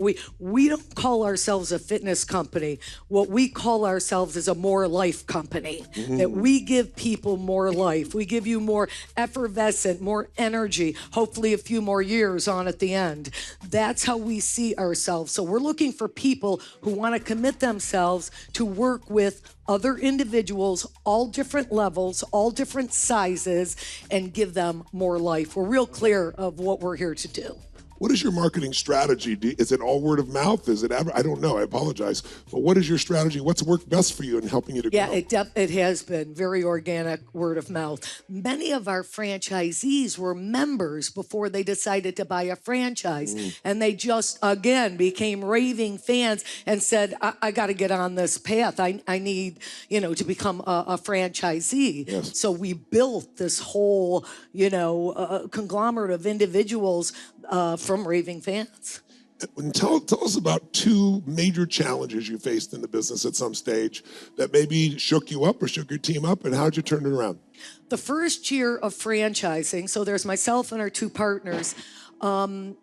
We don't call ourselves a fitness company. What we call ourselves is a more life company. That we give people more life. We give you more effervescent, more energy, hopefully a few more years on at the end. That's how we see ourselves. So we're looking for people who want to commit themselves to work with other individuals, all different levels, all different sizes, and give them more life. We're real clear of what we're here to do. What is your marketing strategy? Is it all word of mouth? Is it I don't know. I apologize. But what is your strategy? What's worked best for you in helping you to grow? Yeah, it has been very organic, word of mouth. Many of our franchisees were members before they decided to buy a franchise. And they just, again, became raving fans and said, I got to get on this path. I need, to become a franchisee. Yes. So we built this whole, conglomerate of individuals from raving fans. And tell us about two major challenges you faced in the business at some stage that maybe shook you up or shook your team up, and how'd you turn it around? The first year of franchising, so there's myself and our two partners, franchising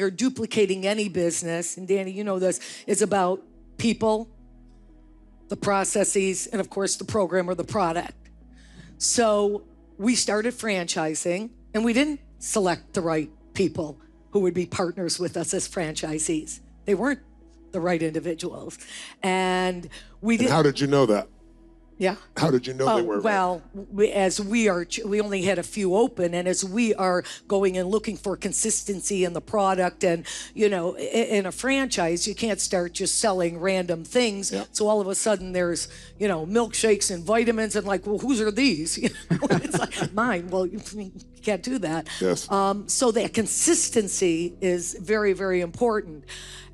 or duplicating any business, and Danny, you know this, is about people, the processes, and of course the program or the product. So we started franchising, and we didn't select the right people who would be partners with us as franchisees. They weren't the right individuals. And we didn't. And how did you know that? Yeah. How did you know they were? Well, we only had a few open, and as we are going and looking for consistency in the product, and in a franchise, you can't start just selling random things. Yep. So all of a sudden, there's milkshakes and vitamins, and like, well, whose are these? It's like mine. Well, you can't do that. Yes. So that consistency is very, very important.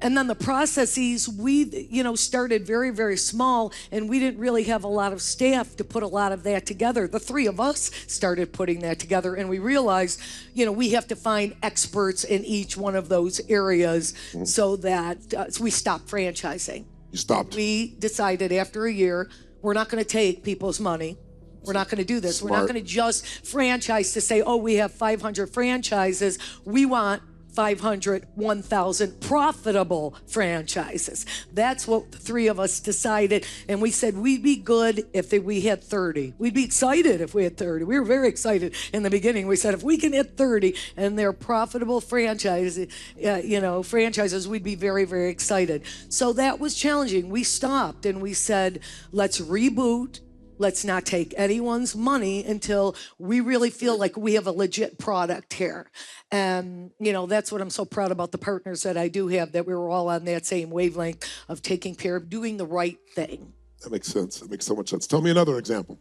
And then the processes, we, started very, very small, and we didn't really have a lot of staff to put a lot of that together. The three of us started putting that together, and we realized, we have to find experts in each one of those areas so that so we stopped franchising. You stopped. We decided after a year, we're not going to take people's money. We're not going to do this. Smart. We're not going to just franchise to say, we have 500 franchises. We want 500, 1,000 profitable franchises. That's what the three of us decided. And we said we'd be good if we had 30. We'd be excited if we had 30. We were very excited in the beginning. We said if we can hit 30 and they're profitable franchises, we'd be very, very excited. So that was challenging. We stopped and we said, let's reboot. Let's not take anyone's money until we really feel like we have a legit product here. And, that's what I'm so proud about the partners that I do have, that we were all on that same wavelength of taking care of doing the right thing. That makes sense. That makes so much sense. Tell me another example.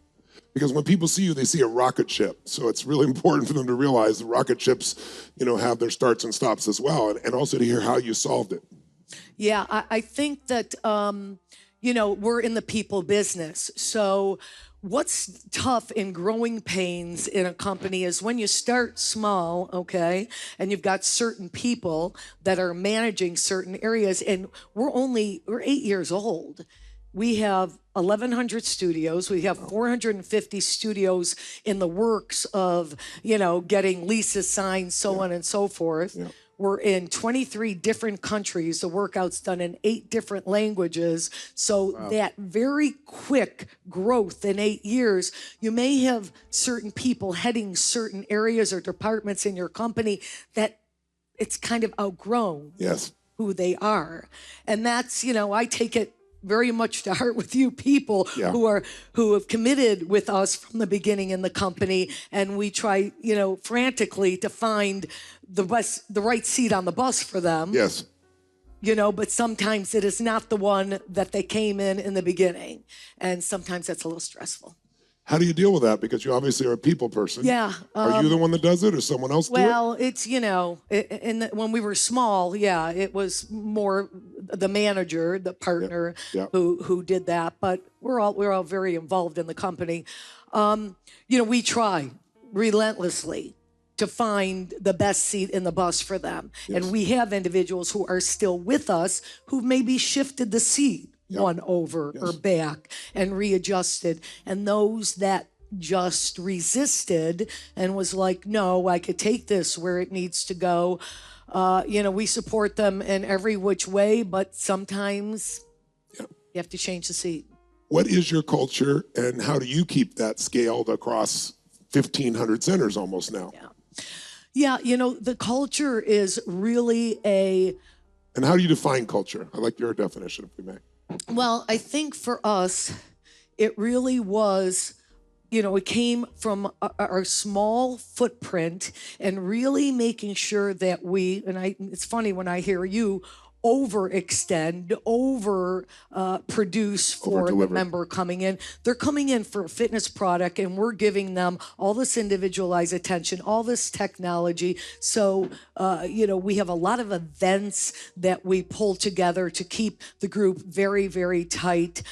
Because when people see you, they see a rocket ship. So it's really important for them to realize the rocket ships, have their starts and stops as well. And also to hear how you solved it. Yeah, I think that... we're in the people business. So what's tough in growing pains in a company is when you start small, okay, and you've got certain people that are managing certain areas, and we're 8 years old. We have 1,100 studios. We have 450 studios in the works of, getting leases signed, so on and so forth. Yeah. We're in 23 different countries. The workout's done in 8 different languages. So that very quick growth in 8 years, you may have certain people heading certain areas or departments in your company that it's kind of outgrown who they are. And that's, I take it very much to heart with you people who have committed with us from the beginning in the company, and we try frantically to find the right seat on the bus for them. Yes. But sometimes it is not the one that they came in the beginning, and sometimes that's a little stressful. How do you deal with that? Because you obviously are a people person. Yeah. Are you the one that does it, or someone else do it? Well, it's, when we were small, it was more the manager, the partner who did that. But we're all very involved in the company. We try relentlessly to find the best seat in the bus for them. Yes. And we have individuals who are still with us who maybe shifted the seat one over or back and readjusted. And those that just resisted and was like, no, I could take this where it needs to go. We support them in every which way, but sometimes Yeah. you have to change the seat. What is your culture, and how do you keep that scaled across 1,500 centers almost now? Yeah, the culture is really a. And how do you define culture? I like your definition, if we may. Well, I think for us, it really was, it came from our small footprint and really making sure that it's funny when I hear you overextend, produce for the Over-deliver. member coming in. They're coming in for a fitness product and we're giving them all this individualized attention, all this technology. So, we have a lot of events that we pull together to keep the group very, very tight.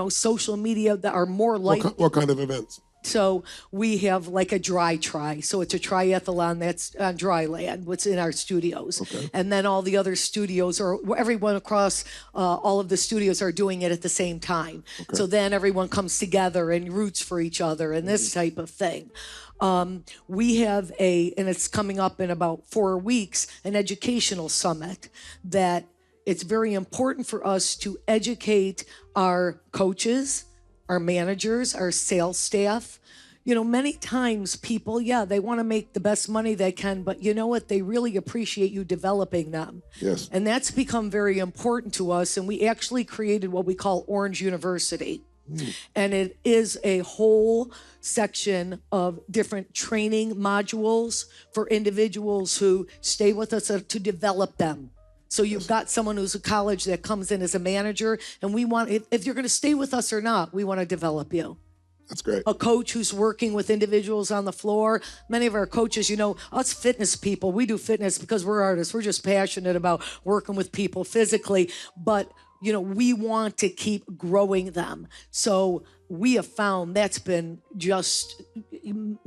Social media that are more like. What kind of events? So we have like a dry try. So it's a triathlon that's on dry land, what's in our studios. Okay. And then all the other studios, or everyone across all of the studios are doing it at the same time. Okay. So then everyone comes together and roots for each other and this type of thing. We have and it's coming up in about 4 weeks, an educational summit that it's very important for us to educate our coaches, our managers, our sales staff. Many times people, they want to make the best money they can, but you know what? They really appreciate you developing them. Yes. And that's become very important to us. And we actually created what we call Orange University. And it is a whole section of different training modules for individuals who stay with us to develop them. So you've got someone who's a college that comes in as a manager, and we want, if you're going to stay with us or not, we want to develop you. That's great. A coach who's working with individuals on the floor. Many of our coaches, us fitness people, we do fitness because we're artists. We're just passionate about working with people physically, but we want to keep growing them. So we have found that's been just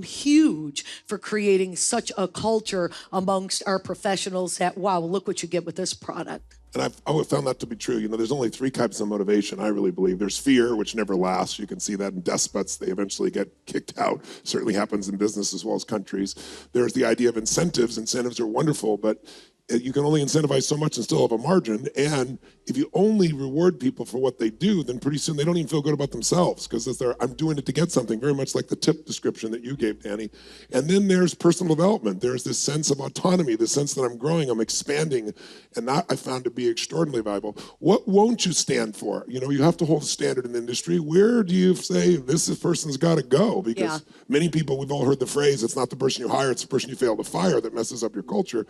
huge for creating such a culture amongst our professionals that, wow, look what you get with this product. And I've always found that to be true. There's only 3 types of motivation, I really believe. There's fear, which never lasts. You can see that in despots. They eventually get kicked out. Certainly happens in business as well as countries. There's the idea of incentives. Incentives are wonderful, but you can only incentivize so much and still have a margin. And if you only reward people for what they do, then pretty soon they don't even feel good about themselves because I'm doing it to get something, very much like the tip description that you gave, Danny. And then there's personal development. There's this sense of autonomy, the sense that I'm growing, I'm expanding, and that I found to be extraordinarily valuable. What won't you stand for? You have to hold a standard in the industry. Where do you say this person's got to go? Because many people, we've all heard the phrase, it's not the person you hire, it's the person you fail to fire that messes up your culture.